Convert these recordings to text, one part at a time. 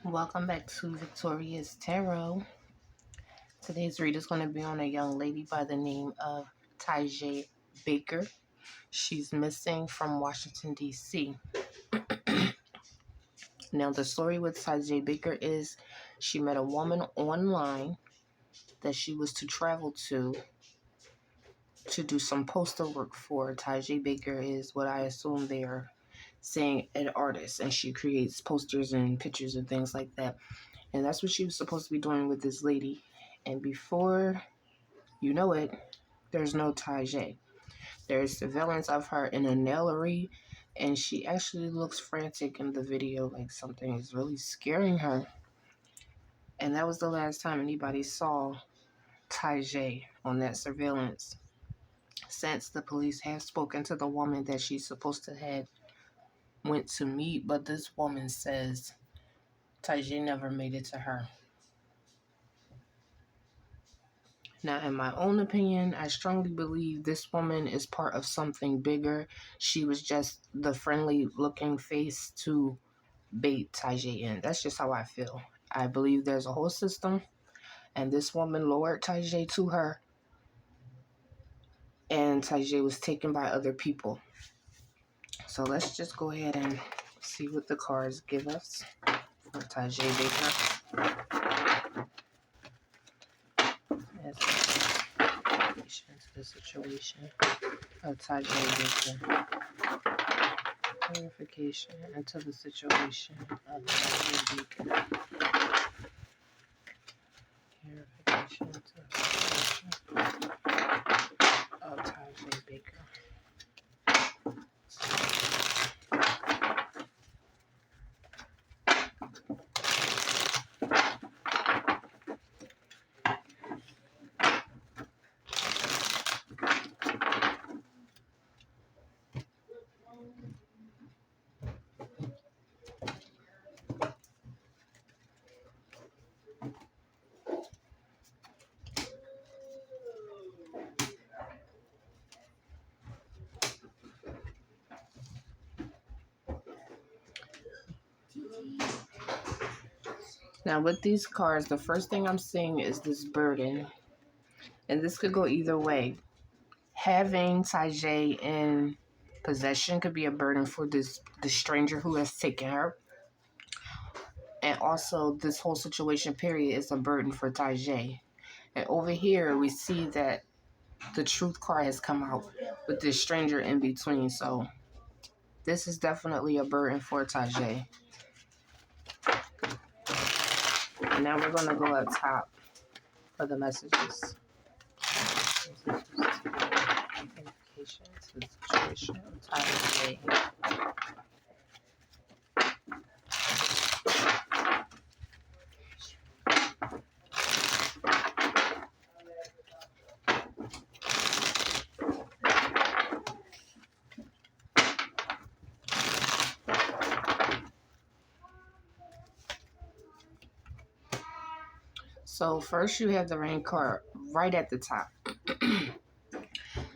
Welcome back to Victoria's Tarot. Today's read is going to be on a young lady by the name of Tijae Baker. She's missing from Washington, D.C. Now, the story with Tijae Baker is she met a woman online that she was to travel to do some poster work for. Tijae Baker is what I assume they're saying an artist, and she creates posters and pictures and things like that. And that's what she was supposed to be doing with this lady. And before you know it, there's no Tijae. There's surveillance of her in a nailery, and she actually looks frantic in the video, like something is really scaring her. And that was the last time anybody saw Tijae on that surveillance. Since the police have spoken to the woman that she's supposed to have went to meet, but this woman says Tijae never made it to her. Now, in my own opinion, I strongly believe this woman is part of something bigger. She was just the friendly-looking face to bait Tijae in. That's just how I feel. I believe there's a whole system, and this woman lured Tijae to her, and Tijae was taken by other people. So let's just go ahead and see what the cards give us for Tijae Baker. As to the situation of Tijae Baker. Clarification into the situation of Tijae Baker. Clarification into the situation of Tijae Baker. Now, with these cards, the first thing I'm seeing is this burden. And this could go either way. Having Tijae in possession could be a burden for the stranger who has taken her. And also, this whole situation, period, is a burden for Tijae. And over here, we see that the truth card has come out with this stranger in between. So, this is definitely a burden for Tijae. And now we're going to go up top for the messages. Identification to the situation of Tijae. So first you have the rain card right at the top.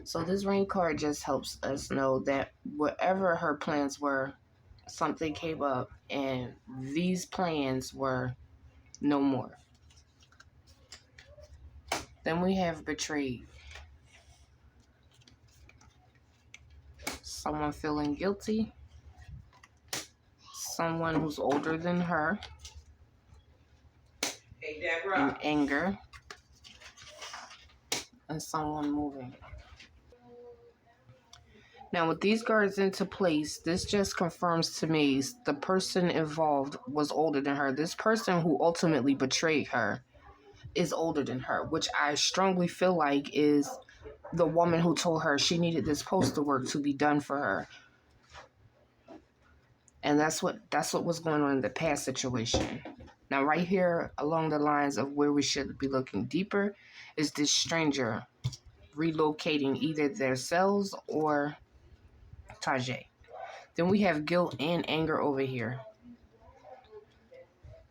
So this rain card just helps us know that whatever her plans were, something came up and these plans were no more. Then we have betrayed. Someone feeling guilty. Someone who's older than her. In anger. And someone moving. Now, with these cards into place, this just confirms to me the person involved was older than her. This person who ultimately betrayed her is older than her, which I strongly feel like is the woman who told her she needed this poster work to be done for her. And that's what was going on in the past situation. Now, right here along the lines of where we should be looking deeper is this stranger relocating either themselves or Tijae. Then we have guilt and anger over here.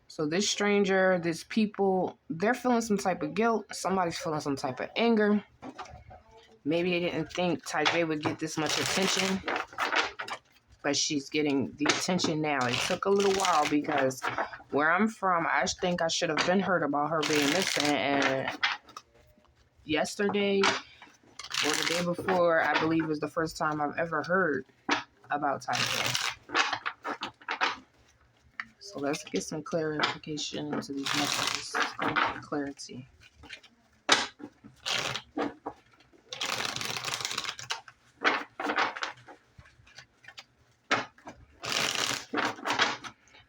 So this stranger, this people, they're feeling some type of guilt. Somebody's feeling some type of anger. Maybe they didn't think Tijae would get this much attention. but she's getting the attention now. It took a little while because where I'm from, I think I should have been heard about her being missing. And yesterday or the day before, I believe was the first time I've ever heard about Tijae. So let's get some clarification into these messages. Clarity.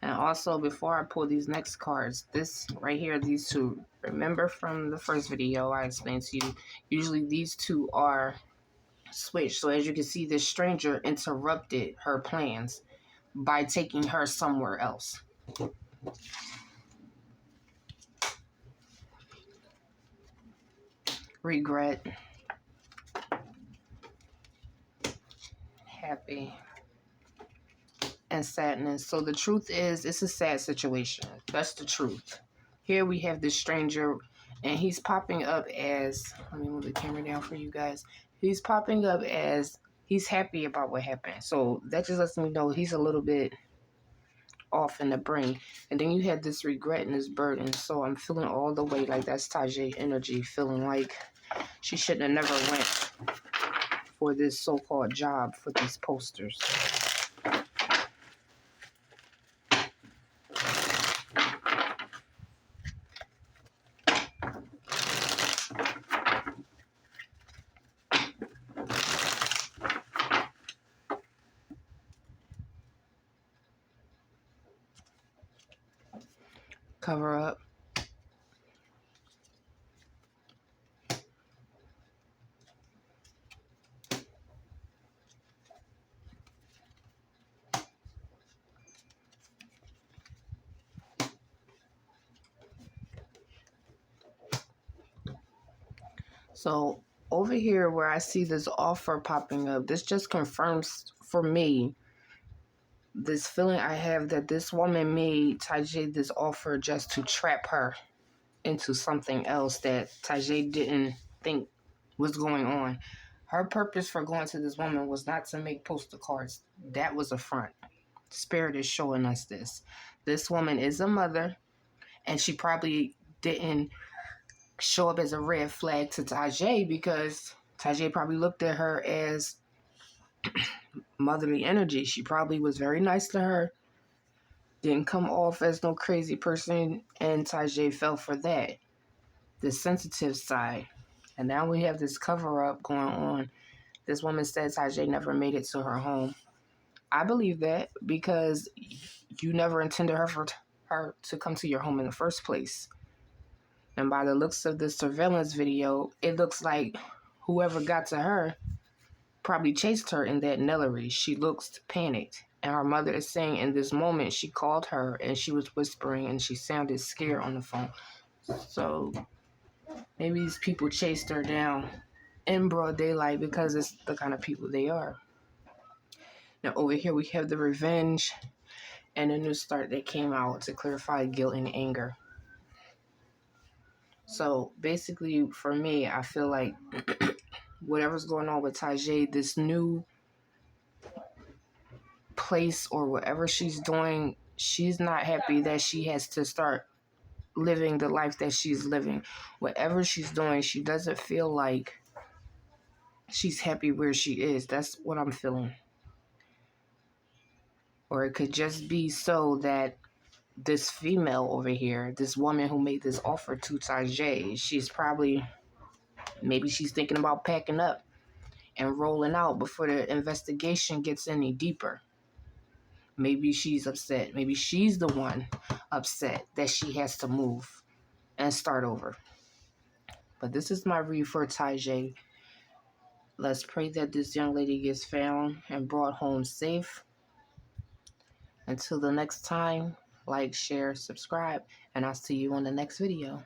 And also, before I pull these next cards, this right here, these two, remember from the first video I explained to you, usually these two are switched. So as you can see, this stranger interrupted her plans by taking her somewhere else. Regret. Happy. And sadness. So the truth is, it's a sad situation. That's the truth. Here we have this stranger, and he's popping up as, let me move the camera down for you guys. He's popping up as he's happy about what happened. So that just lets me know he's a little bit off in the brain. And then you had this regret and this burden. So I'm feeling all the way like that's Tijae energy, feeling like she shouldn't have never went for this so-called job for these posters. Cover up. So over here where I see this offer popping up, this just confirms for me this feeling I have that this woman made Tijae this offer just to trap her into something else that Tijae didn't think was going on. Her purpose for going to this woman was not to make poster cards. That was a front. Spirit is showing us this. This woman is a mother, and she probably didn't show up as a red flag to Tijae because Tijae probably looked at her as motherly energy. She probably was very nice to her, didn't come off as no crazy person, and Tijae fell for that, the sensitive side. And now we have this cover-up going on. This woman said Tijae never made it to her home. I believe that because you never intended her to come to your home in the first place. And by the looks of the surveillance video, it looks like whoever got to her probably chased her in that Nellery. She looks panicked. And her mother is saying in this moment, she called her and she was whispering and she sounded scared on the phone. So maybe these people chased her down in broad daylight because it's the kind of people they are. Now over here we have the revenge and a new start that came out to clarify guilt and anger. So basically for me, I feel like whatever's going on with Tijae, this new place or whatever she's doing, she's not happy that she has to start living the life that she's living. Whatever she's doing, she doesn't feel like she's happy where she is. That's what I'm feeling. Or it could just be so that this female over here, this woman who made this offer to Tijae, she's probably, maybe she's thinking about packing up and rolling out before the investigation gets any deeper. Maybe she's upset. Maybe she's the one upset that she has to move and start over. But this is my read for Tijae. Let's pray that this young lady gets found and brought home safe. Until the next time, like, share, subscribe, and I'll see you on the next video.